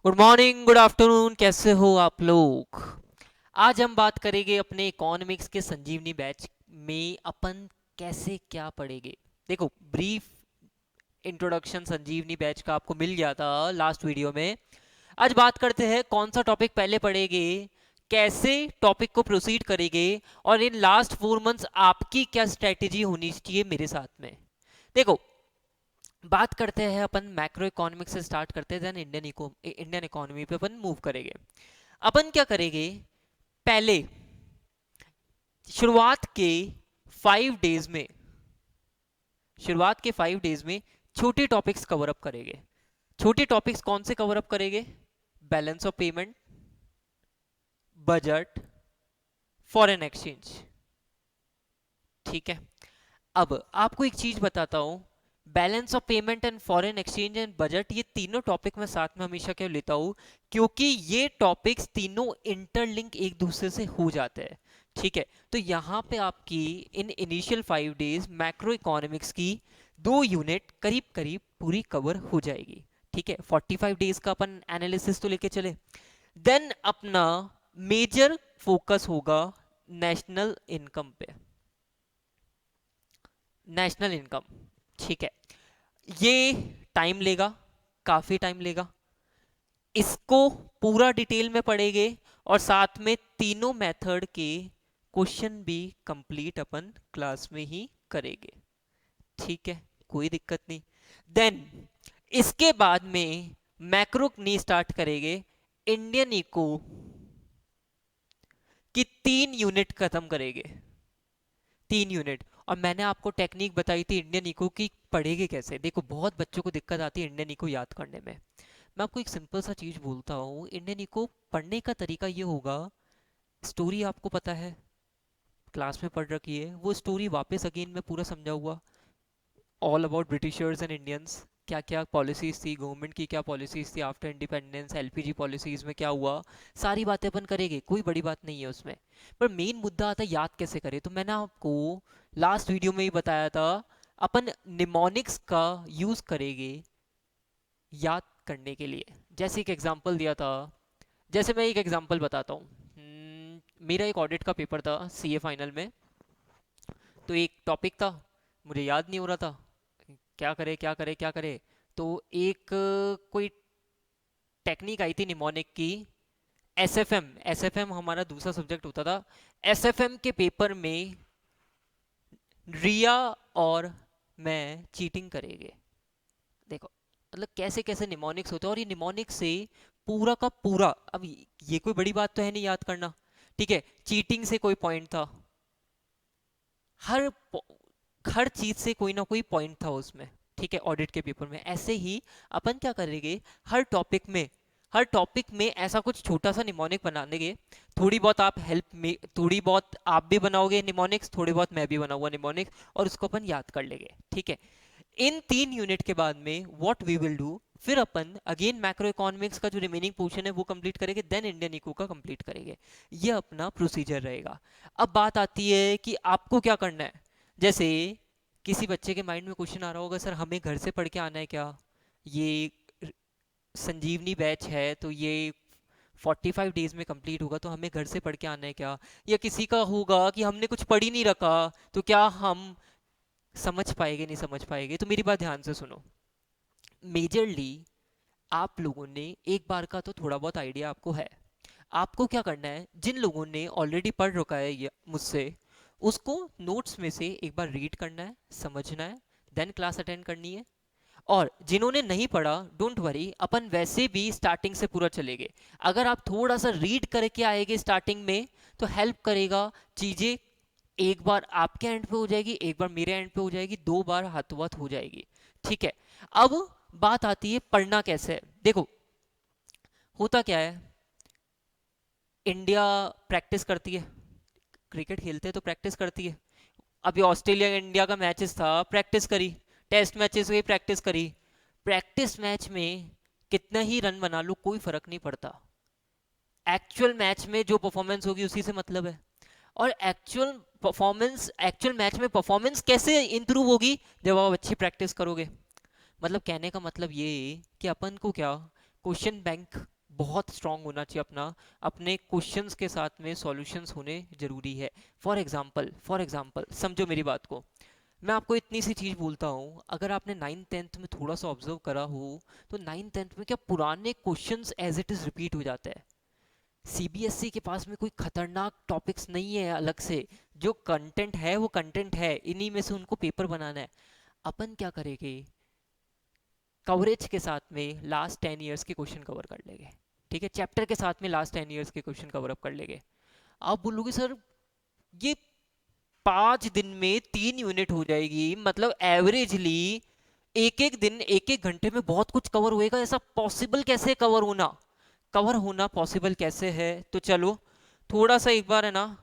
Good morning, good afternoon, कैसे हो आप लोग। आज हम बात करेंगे अपने इकोनॉमिक्स के संजीवनी बैच में अपन कैसे क्या पढ़ेंगे। देखो, ब्रीफ इंट्रोडक्शन संजीवनी बैच का आपको मिल गया था लास्ट वीडियो में। आज बात करते हैं कौन सा टॉपिक पहले पढ़ेंगे, कैसे टॉपिक को प्रोसीड करेंगे, और इन लास्ट 4 मंथ्स आपकी क्या स्ट्रेटेजी होनी चाहिए मेरे साथ में। देखो, बात करते हैं अपन मैक्रो इकोनॉमिक्स से स्टार्ट करते हैं, देन इंडियन इकोनॉमी पे अपन मूव करेंगे। अपन क्या करेंगे, पहले शुरुआत के 5 डेज में शुरुआत के 5 डेज में छोटे टॉपिक्स कवर अप करेंगे। छोटे टॉपिक्स कौन से कवर अप करेंगे? Balance of payment, budget, foreign exchange. ठीक है। अब आपको एक चीज बताता हूं, balance of payment and foreign exchange and budget, ये तीनों टॉपिक मैं साथ में हमेशा क्यों लेता हूं, क्योंकि ये टॉपिक्स तीनों इंटरलिंक एक दूसरे से हो जाते हैं। ठीक है, तो यहां पे आपकी in initial 5 days macro economics की 2 यूनिट करीब करीब पूरी कवर हो जाएगी। ठीक है, 45 डेज का अपन एनालिसिस तो लेके चले। देन अपना मेजर फोकस होगा नेशनल इनकम पे। नेशनल इनकम, ठीक है, ये टाइम लेगा, काफी टाइम लेगा। इसको पूरा डिटेल में पढ़ेंगे और साथ में तीनों मेथड के क्वेश्चन भी कंप्लीट अपन क्लास में ही करेंगे। ठीक है, कोई दिक्कत नहीं। देन इसके बाद में मैक्रो नहीं स्टार्ट करेंगे, इंडियन इको की 3 यूनिट खत्म करेंगे। 3 यूनिट। और मैंने आपको टेक्निक बताई थी इंडियन इको की, पढ़ेगे कैसे। देखो, बहुत बच्चों को दिक्कत आती है इंडियन इको याद करने में। मैं आपको एक सिंपल सा चीज बोलता हूँ, इंडियन इको पढ़ने का तरीका ये होगा, स्टोरी आपको पता है, क्लास में पढ़ रखी है, वो स्टोरी वापस अगेन में पूरा समझाऊंगा। All about Britishers and Indians, क्या क्या पॉलिसीज थी, गवर्नमेंट की क्या पॉलिसीज थी आफ्टर इंडिपेंडेंस, एलपीजी पॉलिसीज में क्या हुआ, सारी बातें अपन करेंगे, कोई बड़ी बात नहीं है उसमें। पर मेन मुद्दा आता है याद कैसे करें। तो मैंने आपको लास्ट वीडियो में ही बताया था, अपन निमोनिक्स का यूज करेंगे याद करने के लिए। जैसे एक एग्जांपल दिया था, जैसे मैं एक एग्जांपल बताता हूँ। मेरा एक ऑडिट का पेपर था सीए फाइनल में। तो एक टॉपिक था, मुझे याद नहीं हो रहा था, क्या करे क्या करे क्या करे। तो एक कोई टेक्निक आई थी निमोनिक की, एसएफएम। एसएफएम हमारा दूसरा सब्जेक्ट होता था। एसएफएम के पेपर में रिया और मैं चीटिंग करेंगे। देखो, मतलब कैसे कैसे निमोनिक्स होते हैं, और ये निमोनिक्स से पूरा का पूरा, अब ये कोई बड़ी बात तो है नहीं याद करना। ठीक है, चीटिंग से कोई पॉइंट था, हर हर चीज से कोई ना कोई पॉइंट था उसमें। ठीक है, ऑडिट के पेपर में ऐसे ही अपन क्या करेंगे, हर टॉपिक में ऐसा कुछ छोटा सा निमोनिक बना देंगे। थोड़ी बहुत आप हेल्प में, थोड़ी बहुत आप भी बनाओगे निमोनिक्स, थोड़ी बहुत मैं भी बनाऊंगा निमोनिक्स, और उसको अपन याद कर लेंगे। ठीक है, इन 3 यूनिट के बाद में व्हाट वी विल डू, फिर अपन अगेन मैक्रो इकोनॉमिक्स का जो रिमेनिंग पोर्शन है वो कंप्लीट करेंगे, देन इंडियन इको का कंप्लीट करेंगे। ये अपना प्रोसीजर रहेगा। अब बात आती है कि आपको क्या करना है। जैसे किसी बच्चे के माइंड में क्वेश्चन आ रहा होगा, सर हमें घर से पढ़ के आना है क्या, ये संजीवनी बैच है तो ये 45 डेज में कंप्लीट होगा, तो हमें घर से पढ़ के आना है क्या। या किसी का होगा कि हमने कुछ पढ़ ही नहीं रखा, तो क्या हम समझ पाएंगे नहीं समझ पाएंगे। तो मेरी बात ध्यान से सुनो। मेजरली आप लोगों ने एक बार का तो थोड़ा बहुत आइडिया आपको है। आपको क्या करना है, जिन लोगों ने ऑलरेडी पढ़ रखा है मुझसे, उसको नोट्स में से एक बार रीड करना है, समझना है, देन क्लास अटेंड करनी है। और जिन्होंने नहीं पढ़ा, डोंट वरी, अपन वैसे भी स्टार्टिंग से पूरा चलेंगे। अगर आप थोड़ा सा रीड करके आएंगे स्टार्टिंग में, तो हेल्प करेगा। चीजें एक बार आपके एंड पे हो जाएगी, एक बार मेरे एंड पे हो जाएगी, 2 बार हाथों हाथ हो जाएगी। ठीक है। अब बात आती है पढ़ना कैसे है। देखो, होता क्या है, इंडिया प्रैक्टिस करती है, क्रिकेट खेलते हैं तो प्रैक्टिस करती है। अभी ऑस्ट्रेलिया इंडिया का मैचेस था, प्रैक्टिस करी। टेस्ट मैचेस हुए, प्रैक्टिस करी। प्रैक्टिस मैच में कितना ही रन बना लो कोई फर्क नहीं पड़ता, एक्चुअल मैच में जो परफॉर्मेंस होगी उसी से मतलब है। और एक्चुअल मैच में परफॉर्मेंस कैसे इंप्रूव होगी, जब आप अच्छी प्रैक्टिस करोगे। मतलब कहने का मतलब ये है कि अपन को क्या, क्वेश्चन बैंक बहुत स्ट्रांग होना चाहिए अपना, अपने क्वेश्चंस के साथ में सॉल्यूशंस होने जरूरी है। फॉर एग्जांपल समझो मेरी बात को, मैं आपको इतनी सी चीज़ बोलता हूँ, अगर आपने 9th 10th में थोड़ा सा ऑब्जर्व करा हो, तो 9th 10th में क्या पुराने questions as it is repeat हो जाते हैं। सीबीएसई के पास में कोई खतरनाक टॉपिक्स नहीं है अलग से, जो कंटेंट है वो कंटेंट है, इन्हीं में से उनको पेपर बनाना है। अपन क्या करेंगे, कवरेज के साथ में लास्ट 10 ईयर्स के क्वेश्चन कवर कर लेंगे, ठीक है, चैप्टर के साथ में लास्ट 10 ईयर्स के क्वेश्चन कवर अप कर लेंगे। आप बोलोगे सर ये 5 दिन में 3 यूनिट हो जाएगी, मतलब एवरेजली एक एक दिन एक एक घंटे में बहुत कुछ कवर होएगा, ऐसा पॉसिबल कैसे कवर होना पॉसिबल कैसे है? तो चलो थोड़ा सा एक बार है ना,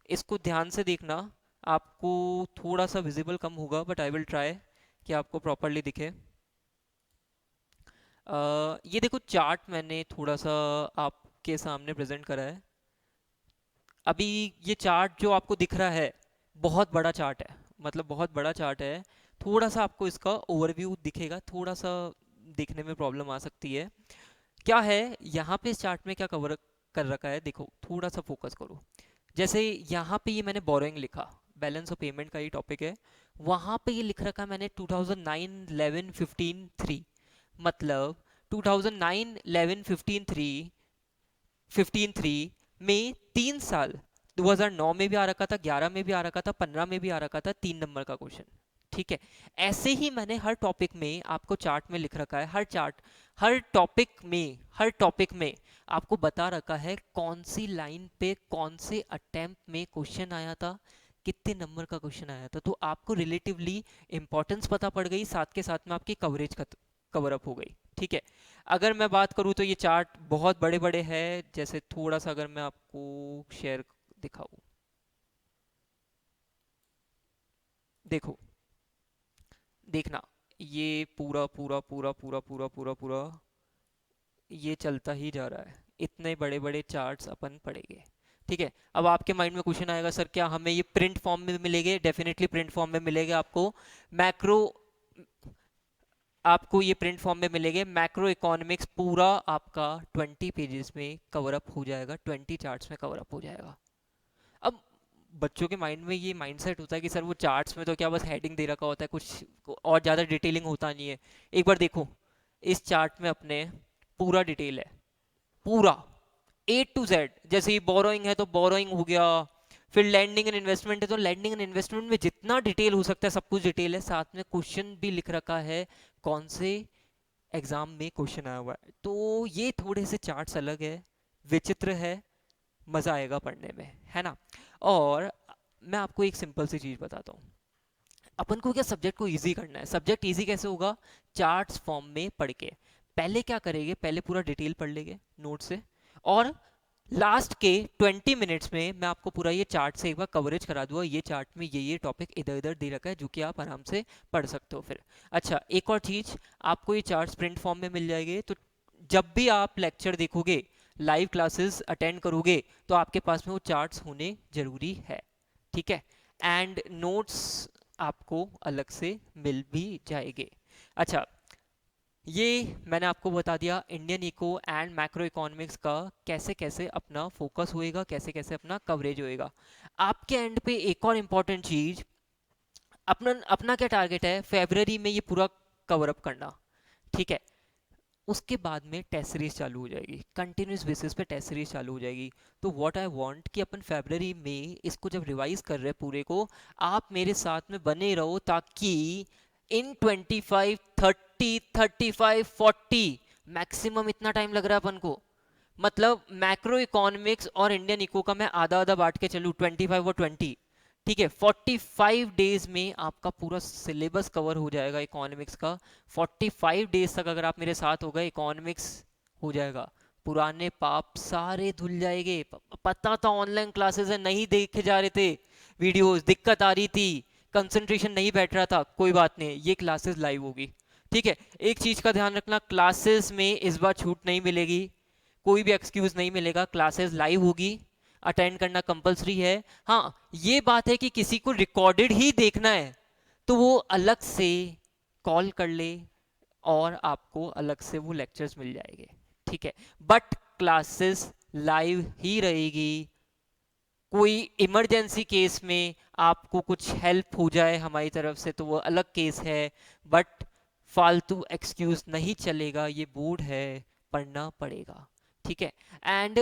इसको ध्यान से देखना। आपको थोड़ा सा विजिबल कम होगा, बट आई विल ट्राई कि आपको प्रॉपरली दिखे। ये देखो चार्ट मैंने थोड़ा सा आपके सामने प्रेजेंट करा है। अभी ये चार्ट जो आपको दिख रहा है बहुत बड़ा चार्ट है, मतलब बहुत बड़ा चार्ट है। थोड़ा सा आपको इसका ओवरव्यू दिखेगा, थोड़ा सा देखने में प्रॉब्लम आ सकती है। क्या है यहाँ पे इस चार्ट में क्या कवर कर रखा है, देखो थोड़ा सा फोकस करो। जैसे यहाँ पे ये मैंने बोरोइंग लिखा, बैलेंस ऑफ पेमेंट का ये टॉपिक है। वहाँ पे ये लिख रखा मैंने 2009 11 15 3, मतलब 2009 11 15 3 15 3 में 3 साल, 2009 में भी आ रखा था, 11 में भी आ रखा था, 15 में भी आ रखा था, 3 नंबर का क्वेश्चन। ठीक है, ऐसे ही मैंने हर टॉपिक में आपको चार्ट में लिख रखा है, हर टॉपिक में आपको बता रखा है कौन सी लाइन पे कौन से अटेम्प्ट में क्वेश्चन आया था, कितने नंबर का क्वेश्चन आया था। तो आपको रिलेटिवली इंपॉर्टेंस पता पड़ गई, साथ के साथ में आपकी कवरेज कवर अप हो गई। ठीक है, अगर मैं बात करूँ तो ये चार्ट बहुत बड़े बड़े हैं, जैसे थोड़ा सा अगर मैं आपको शेयर दिखाऊं, देखो, देखना, ये पूरा पूरा पूरा पूरा पूरा पूरा पूरा ये चलता ही जा रहा है, इतने बड़े बड़े चार्ट्स अपन पढ़ेंगे। ठीक है, अब आपके माइंड में क्वेश्चन आएगा सर क्या हमें ये प्रिंट फॉर्म में मिलेंगे? डेफिनेटली प्रिंट फॉर्म में मिलेगा आपको। मैक्रो, आपको ये प्रिंट फॉर्म में मिलेंगे। मैक्रो इकोनॉमिक्स पूरा आपका 20 पेजेस में कवर अप हो जाएगा, 20 चार्ट्स में कवर अप हो जाएगा। अब बच्चों के माइंड में ये माइंडसेट होता है कि सर वो चार्ट्स में तो क्या बस हेडिंग दे रखा होता है, कुछ और ज़्यादा डिटेलिंग होता नहीं है। एक बार देखो, इस चार्ट में अपने पूरा डिटेल है, पूरा A to Z। जैसे ही बोरोइंग है तो बोरोइंग हो गया, फिर लैंडिंग एंड इन्वेस्टमेंट है तो लैंडिंग एंड इन्वेस्टमेंट में जितना डिटेल हो सकता है सब कुछ डिटेल है, साथ में क्वेश्चन भी लिख रखा है कौन से एग्जाम में क्वेश्चन आया हुआ है। तो ये थोड़े से चार्ट्स अलग है, विचित्र है, मजा आएगा पढ़ने में, है ना। और मैं आपको एक सिंपल सी चीज बताता हूँ, अपन को क्या सब्जेक्ट को इजी करना है। सब्जेक्ट इजी कैसे होगा? चार्ट्स फॉर्म में पढ़ के। पहले क्या करेंगे, पहले पूरा डिटेल पढ़ लेंगे नोट से, और लास्ट के 20 मिनट्स में मैं आपको पूरा ये चार्ट से एक बार कवरेज करा दूंगा, ये चार्ट में ये टॉपिक इधर इधर दे रखा है जो कि आप आराम से पढ़ सकते हो फिर। अच्छा, एक और चीज, आपको ये चार्ट्स प्रिंट फॉर्म में मिल जाएंगे, तो जब भी आप लेक्चर देखोगे, लाइव क्लासेस अटेंड करोगे, तो आपके पास में वो चार्ट्स होने जरूरी है। ठीक है, एंड नोट्स आपको अलग से मिल भी जाएंगे। अच्छा, ये मैंने आपको बता दिया Indian eco and macro economics का कैसे कैसे अपना फोकस होएगा, कैसे कैसे अपना कवरेज होएगा। आपके एंड पे एक और इम्पॉर्टेंट चीज, अपना अपना क्या टारगेट है, फेब्रवरी में ये पूरा कवर अप करना। ठीक है, उसके बाद में टेस्ट सीरीज चालू हो जाएगी, कंटिन्यूस बेसिस पे टेस्ट सीरीज चालू हो जाएगी। तो व्हाट आई वांट कि अपन फरवरी में इसको जब रिवाइज कर रहे हैं पूरे को, आप मेरे साथ में बने रहो, ताकि इन 25 30 35 40 मैक्सिमम इतना टाइम लग रहा है अपन को, मतलब मैक्रो इकोनॉमिक्स और इंडियन इको का मैं आधा आधा बांट के चलूँ, 25 और 20। ठीक है, 45 डेज में आपका पूरा सिलेबस कवर हो जाएगा इकोनॉमिक्स का। 45 डेज तक अगर आप मेरे साथ हो गए, इकोनॉमिक्स हो जाएगा, पुराने पाप सारे धुल जाएंगे। पता था ऑनलाइन क्लासेस है, नहीं देखे जा रहे थे वीडियोस, दिक्कत आ रही थी, कंसंट्रेशन नहीं बैठ रहा था, कोई बात नहीं, ये क्लासेस लाइव होगी। ठीक है, एक चीज का ध्यान रखना, क्लासेस में इस बार छूट नहीं मिलेगी, कोई भी एक्सक्यूज नहीं मिलेगा, क्लासेस लाइव होगी, अटेंड करना कंपलसरी है। हाँ, ये बात है कि किसी को रिकॉर्डेड ही देखना है तो वो अलग से कॉल कर ले और आपको अलग से वो लेक्चर्स मिल जाएंगे। ठीक है, बट क्लासेस लाइव ही रहेगी। कोई इमरजेंसी केस में आपको कुछ हेल्प हो जाए हमारी तरफ से तो वो अलग केस है, बट फालतू एक्सक्यूज नहीं चलेगा, ये बोर्ड है, पढ़ना पड़ेगा। ठीक है, एंड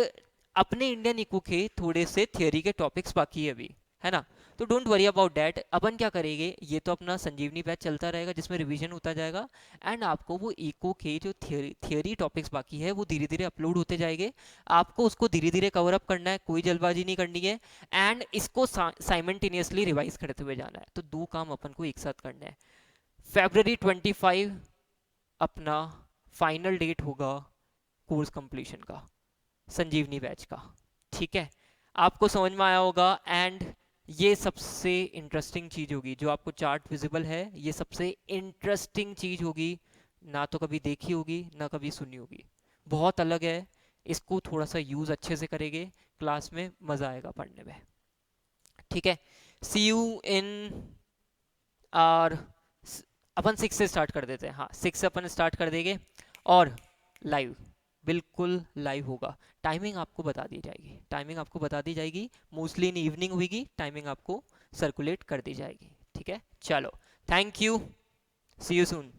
अपने इंडियन इको के थोड़े से थियोरी के टॉपिक्स बाकी है अभी, है ना, तो डोंट वरी अबाउट डैट। अपन क्या करेंगे, ये तो अपना संजीवनी बैच चलता रहेगा जिसमें रिवीजन होता जाएगा, एंड आपको वो इको के जो थियोरी टॉपिक्स बाकी है वो धीरे धीरे अपलोड होते जाएंगे। आपको उसको धीरे धीरे कवर अप करना है, कोई जल्दबाजी नहीं करनी है, एंड इसको साइमल्टेनियसली रिवाइज करते हुए जाना है। तो दो काम अपन को एक साथ करना है। February 25 अपना फाइनल डेट होगा कोर्स कंप्लीशन का, संजीवनी बैच का। ठीक है, आपको समझ में आया होगा, एंड ये सबसे इंटरेस्टिंग चीज होगी जो आपको चार्ट विजिबल है, ये सबसे इंटरेस्टिंग चीज होगी, ना तो कभी देखी होगी ना कभी सुनी होगी, बहुत अलग है। इसको थोड़ा सा यूज अच्छे से करेंगे, क्लास में मजा आएगा पढ़ने में। ठीक है, सी यू इन आर, अपन 6 से स्टार्ट कर देते हैं, हाँ 6 से अपन स्टार्ट कर देंगे, और लाइव, बिल्कुल लाइव होगा। टाइमिंग आपको बता दी जाएगी, टाइमिंग आपको बता दी जाएगी, मोस्टली इन इवनिंग होगी, टाइमिंग आपको सर्कुलेट कर दी जाएगी। ठीक है, चलो, thank you, see you soon.